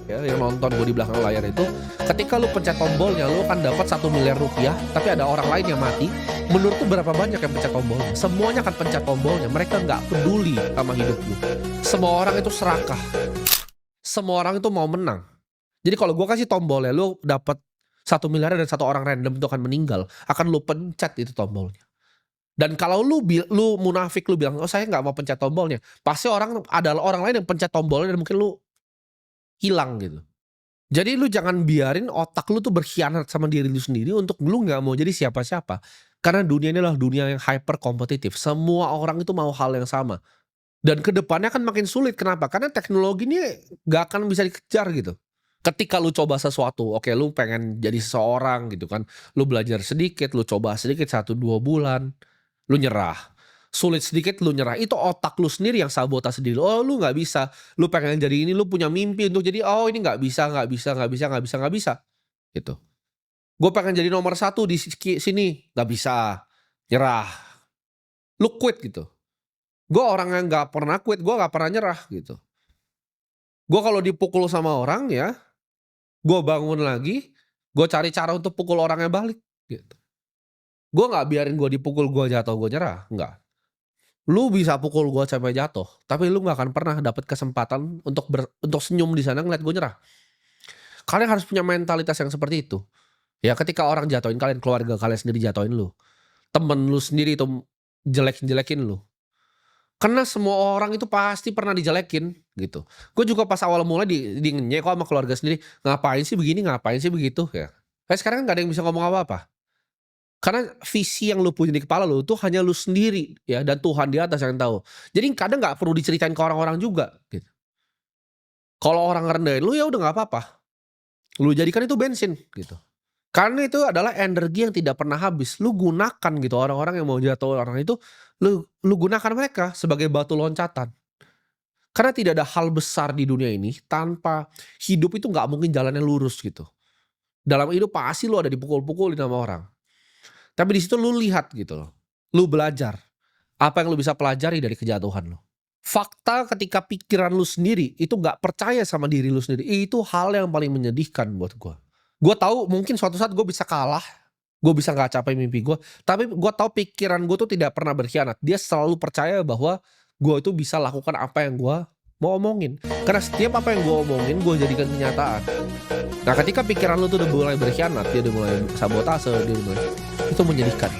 ya, yang nonton gue di belakang layar itu, ketika lu pencet tombolnya, lu akan dapat 1 miliar rupiah, tapi ada orang lain yang mati. Menurut lu berapa banyak yang pencet tombolnya? Semuanya akan pencet tombolnya, mereka nggak peduli sama hidup lu. Semua orang itu serakah, semua orang itu mau menang. Jadi kalau gue kasih tombolnya, lu dapat 1 miliar dan satu orang random itu akan meninggal, akan lu pencet itu tombolnya. Dan kalau lu munafik, lu bilang, "Oh saya nggak mau pencet tombolnya." Pasti adalah orang lain yang pencet tombolnya dan mungkin lu hilang gitu. Jadi lu jangan biarin otak lu tuh berkhianat sama diri lu sendiri untuk lu nggak mau jadi siapa-siapa. Karena dunia ini adalah dunia yang hyper kompetitif. Semua orang itu mau hal yang sama. Dan kedepannya akan makin sulit. Kenapa? Karena teknologi ini nggak akan bisa dikejar gitu. Ketika lu coba sesuatu, oke lu pengen jadi seseorang gitu kan. Lu belajar sedikit, lu coba sedikit 1-2 bulan, lu nyerah. Sulit sedikit lu nyerah, itu otak lu sendiri yang sabotase diri lu, "Oh lu nggak bisa, lu pengen jadi ini, lu punya mimpi untuk jadi, oh ini nggak bisa nggak bisa nggak bisa nggak bisa nggak bisa." Gitu. "Gue pengen jadi nomor satu di sini." "Nggak bisa." Nyerah. Lu quit gitu. Gue orang yang nggak pernah quit, gue nggak pernah nyerah gitu. Gue kalau dipukul sama orang ya, gue bangun lagi, gue cari cara untuk pukul orangnya balik gitu. Gue nggak biarin gue dipukul, gue jatuh, gue nyerah, nggak. Lu bisa pukul gua sampai jatuh, tapi lu nggak akan pernah dapet kesempatan untuk senyum di sana ngeliat gua nyerah. Kalian harus punya mentalitas yang seperti itu. Ya ketika orang jatuhin kalian, keluarga kalian sendiri jatuhin lu, temen lu sendiri itu jelek-jelekin lu. Karena semua orang itu pasti pernah dijelekin gitu. Gue juga pas awal mulai di ngenyek kok sama keluarga sendiri, "Ngapain sih begini, ngapain sih begitu?" Ya. Sekarang kan nggak ada yang bisa ngomong apa-apa. Karena visi yang lu punya di kepala lu tuh hanya lu sendiri ya dan Tuhan di atas yang tahu. Jadi kadang nggak perlu diceritain ke orang-orang juga gitu. Kalau orang ngerendahin lu ya udah nggak apa-apa. Lu jadikan itu bensin gitu. Karena itu adalah energi yang tidak pernah habis. Lu gunakan gitu orang-orang yang mau jatuh orang itu, lu gunakan mereka sebagai batu loncatan. Karena tidak ada hal besar di dunia ini tanpa hidup itu nggak mungkin jalannya lurus gitu. Dalam hidup pasti lu ada dipukul-pukulin sama orang. Tapi di situ lu lihat gitu loh. Lu belajar. Apa yang lu bisa pelajari dari kejatuhan lu. Fakta ketika pikiran lu sendiri itu nggak percaya sama diri lu sendiri, itu hal yang paling menyedihkan buat gua. Gua tahu mungkin suatu saat gua bisa kalah, gua bisa nggak capai mimpi gua, tapi gua tahu pikiran gua tuh tidak pernah berkhianat. Dia selalu percaya bahwa gua itu bisa lakukan apa yang gua mau omongin. Karena setiap apa yang gua omongin, gua jadikan kenyataan. Nah ketika pikiran lu tuh udah mulai berkhianat, dia udah mulai sabotase, dia udah mulai, itu menyedihkan.